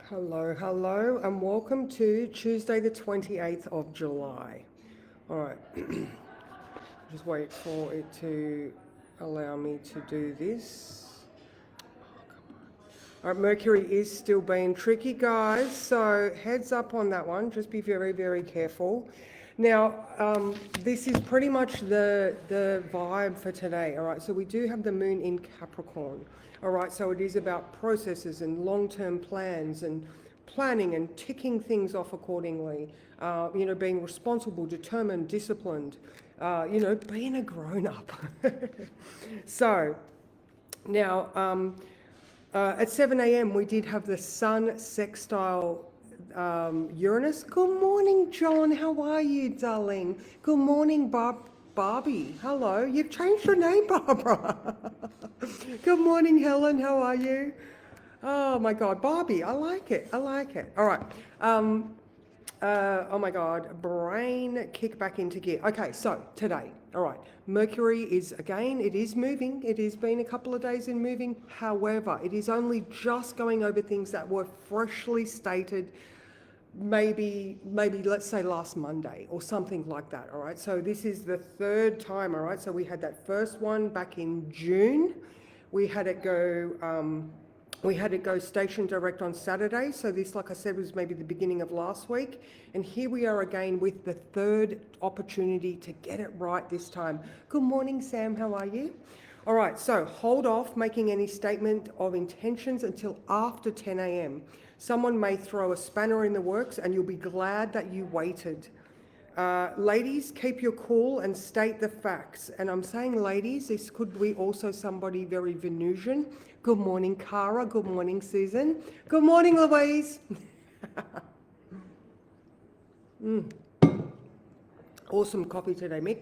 Hello, hello, and welcome to Tuesday, the 28th of July. All right, just wait for it to allow me to do this. All right, Mercury is still being tricky, guys, so heads up on that one. Just be very, very careful. Now, this is pretty much the vibe for today, all right? So we do have the moon in Capricorn, all right? So it is about processes and long-term plans and planning and ticking things off accordingly, being responsible, determined, disciplined, being a grown-up. So now, at 7 a.m., we did have the Sun sextile Uranus. Good morning, John. How are you, darling? Good morning, Barbie. Hello. You've changed your name, Barbara. Good morning, Helen. How are you? Oh my God, Barbie. I like it. I like it. All right. Oh my God, brain kick back into gear. Okay, so today, all right, Mercury is again, it is moving. It has been a couple of days in moving. However, it is only just going over things that were freshly stated, maybe let's say last Monday or something like that. All right, so this is the third time. All right, so we had that first one back in June. We had it go station direct on Saturday. So this, like I said, was maybe the beginning of last week. And here we are again with the third opportunity to get it right this time. Good morning, Sam. How are you? All right, so hold off making any statement of intentions until after 10 a.m. Someone may throw a spanner in the works and you'll be glad that you waited. Ladies, keep your cool and state the facts. And I'm saying ladies, this could be also somebody very Venusian. Good morning, Cara. Good morning, Susan. Good morning, Louise. Awesome coffee today, Mick.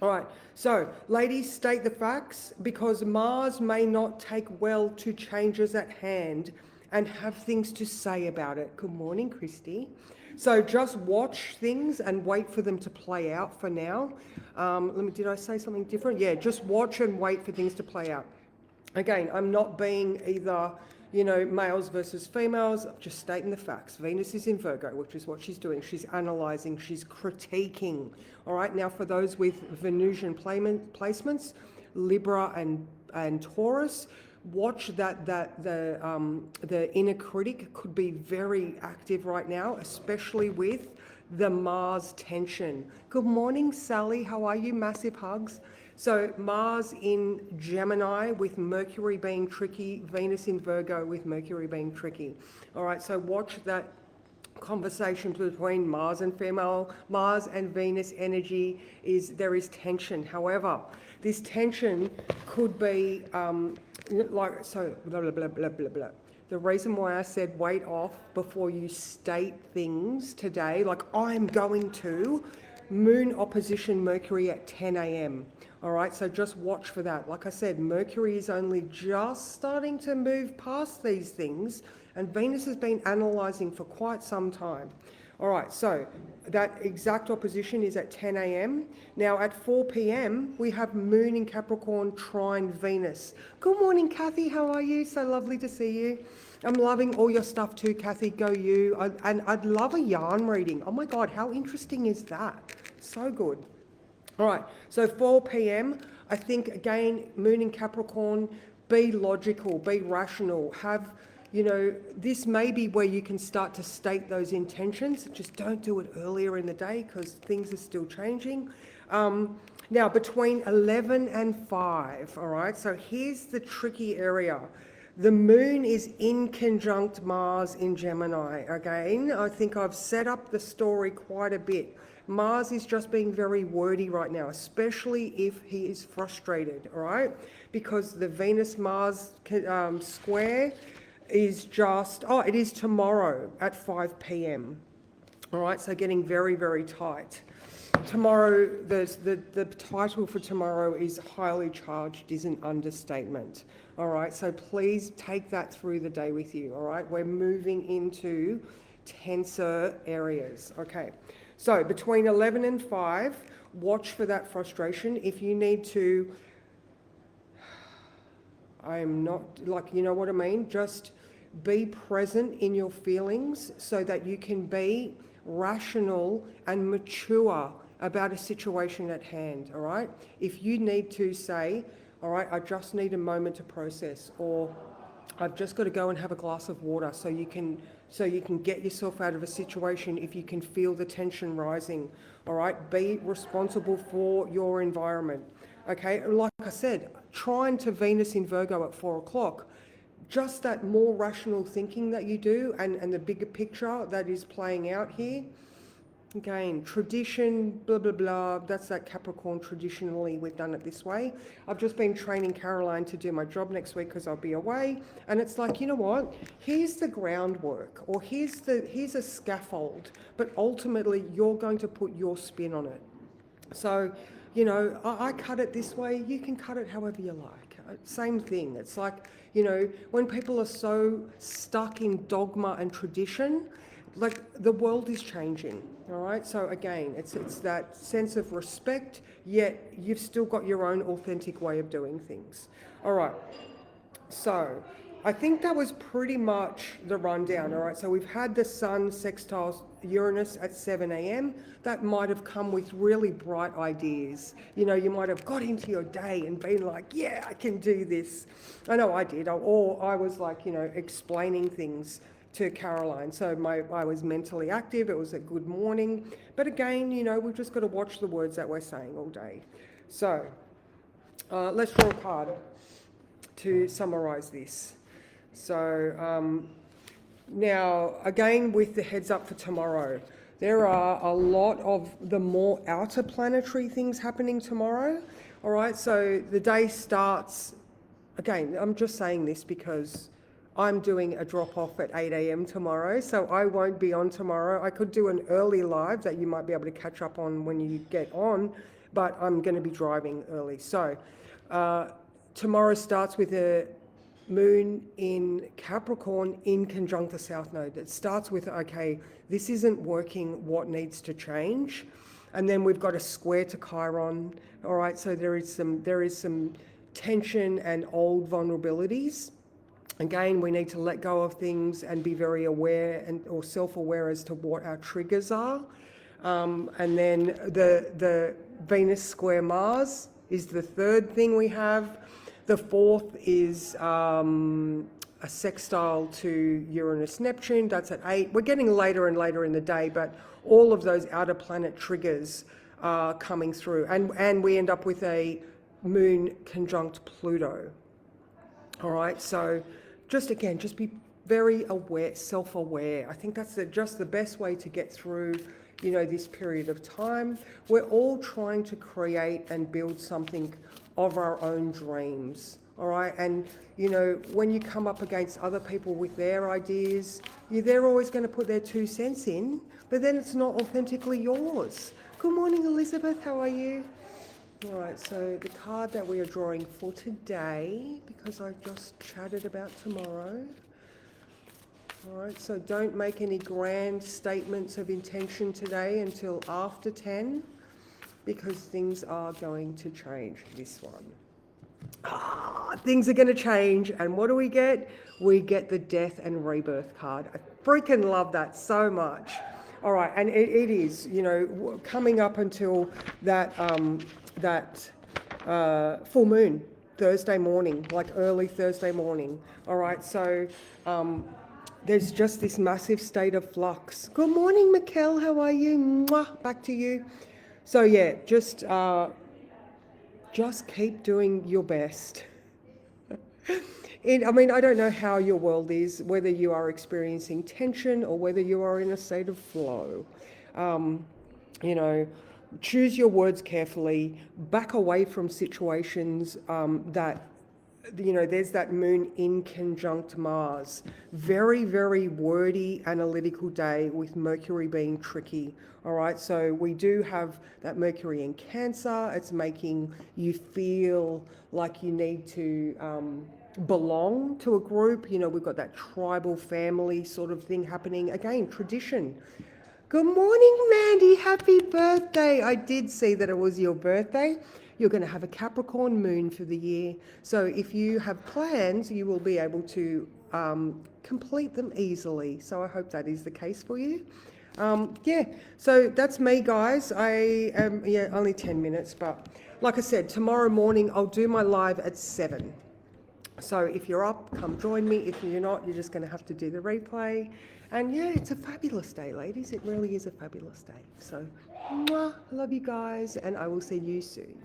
All right, so ladies, state the facts because Mars may not take well to changes at hand and have things to say about it. Good morning, Christy. So just watch things and wait for them to play out for now. Did I say something different? Yeah, just watch and wait for things to play out. Again, I'm not being either, males versus females, I'm just stating the facts. Venus is in Virgo, which is what she's doing. She's analysing, she's critiquing. All right, now for those with Venusian placements, Libra and Taurus, watch that the inner critic could be very active right now, especially with the Mars tension. Good morning, Sally. How are you? Massive hugs. So Mars in Gemini with Mercury being tricky, Venus in Virgo with Mercury being tricky. All right, so watch that conversation between Mars and Venus energy there is tension. However, this tension could be blah, blah, blah, blah, blah, blah. The reason why I said wait off before you state things today, like I'm going to, Moon opposition Mercury at 10 a.m. All right, so just watch for that. Like I said, Mercury is only just starting to move past these things, and Venus has been analysing for quite some time. All right, so that exact opposition is at 10 a.m. Now at 4 p.m, we have Moon in Capricorn trine Venus. Good morning, Kathy. How are you? So lovely to see you. I'm loving all your stuff too, Kathy. Go you. And I'd love a yarn reading. Oh my God, how interesting is that? So good. All right, so 4 p.m, I think, again, Moon in Capricorn, be logical, be rational, have, this may be where you can start to state those intentions. Just don't do it earlier in the day because things are still changing. Now, between 11 and 5, all right, so here's the tricky area. The Moon is in conjunct Mars in Gemini. Again, I think I've set up the story quite a bit. Mars is just being very wordy right now, especially if he is frustrated, all right? Because the Venus-Mars square is it is tomorrow at 5 p.m. All right, so getting very, very tight. Tomorrow, the title for tomorrow is highly charged is an understatement. All right, so please take that through the day with you, all right? We're moving into tenser areas, okay? So between 11 and 5, watch for that frustration. If you need to, I'm not, you know what I mean? Just be present in your feelings so that you can be rational and mature about a situation at hand, all right? If you need to say, all right, I just need a moment to process, or I've just got to go and have a glass of water so you can get yourself out of a situation if you can feel the tension rising, all right? Be responsible for your environment, okay? Like I said, trine to Venus in Virgo at 4 o'clock, just that more rational thinking that you do and the bigger picture that is playing out here. Again, tradition, blah, blah, blah, that's that Capricorn. Traditionally, we've done it this way. I've just been training Caroline to do my job next week because I'll be away. And it's like, you know what? Here's the groundwork, or here's a scaffold, but ultimately you're going to put your spin on it. So, you know, I cut it this way, you can cut it however you like. Same thing. It's like, you know, when people are so stuck in dogma and tradition, like the world is changing, all right? So again, it's that sense of respect, yet you've still got your own authentic way of doing things. All right, so I think that was pretty much the rundown, all right? So we've had the Sun sextile Uranus at 7 a.m. That might have come with really bright ideas. You know, you might have got into your day and been like, yeah, I can do this. I know I did, or I was like, you know, explaining things to Caroline. So I was mentally active. It was a good morning. But again, you know, we've just got to watch the words that we're saying all day. So let's draw a card to summarize this. So now, again, with the heads up for tomorrow, there are a lot of the more outer planetary things happening tomorrow. All right, so the day starts, again, I'm just saying this because I'm doing a drop-off at 8 a.m. tomorrow, so I won't be on tomorrow. I could do an early live that you might be able to catch up on when you get on, but I'm going to be driving early. So tomorrow starts with a moon in Capricorn in conjunct the South Node. It starts with, okay, this isn't working, what needs to change? And then we've got a square to Chiron. All right, so there is some tension and old vulnerabilities. Again, we need to let go of things and be very aware or self-aware as to what our triggers are. And then the Venus square Mars is the third thing we have. The fourth is a sextile to Uranus Neptune. That's at 8. We're getting later and later in the day, but all of those outer planet triggers are coming through. And we end up with a moon conjunct Pluto. All right, so just be very aware, self-aware. I think that's just the best way to get through, you know, this period of time. We're all trying to create and build something of our own dreams, all right? And, you know, when you come up against other people with their ideas, they're always going to put their 2 cents in, but then it's not authentically yours. Good morning, Elizabeth. How are you? All right, so the card that we are drawing for today, because I just chatted about tomorrow. All right, so don't make any grand statements of intention today until after 10, because things are going to change. This one. Things are going to change, and what do we get? We get the death and rebirth card. I freaking love that so much. All right, and it is, you know, coming up until that full moon Thursday morning, like early Thursday morning. All right, so there's just this massive state of flux. Good morning, Mikkel. How are you? Mwah, back to you. So yeah, just keep doing your best. I mean, I don't know how your world is, whether you are experiencing tension or whether you are in a state of flow. You know, choose your words carefully, back away from situations that, you know, there's that moon in conjunct Mars. Very, very wordy, analytical day with Mercury being tricky. All right, so we do have that Mercury in Cancer. It's making you feel like you need to belong to a group. You know, we've got that tribal family sort of thing happening. Again, tradition. Good morning, Mandy. Happy birthday. I did see that it was your birthday. You're going to have a Capricorn moon for the year. So if you have plans, you will be able to complete them easily. So I hope that is the case for you. Yeah, so that's me, guys. I am, only 10 minutes, but like I said, tomorrow morning I'll do my live at 7. So if you're up, come join me. If you're not, you're just going to have to do the replay. And yeah, it's a fabulous day, ladies. It really is a fabulous day. So, mwah, I love you guys, and I will see you soon.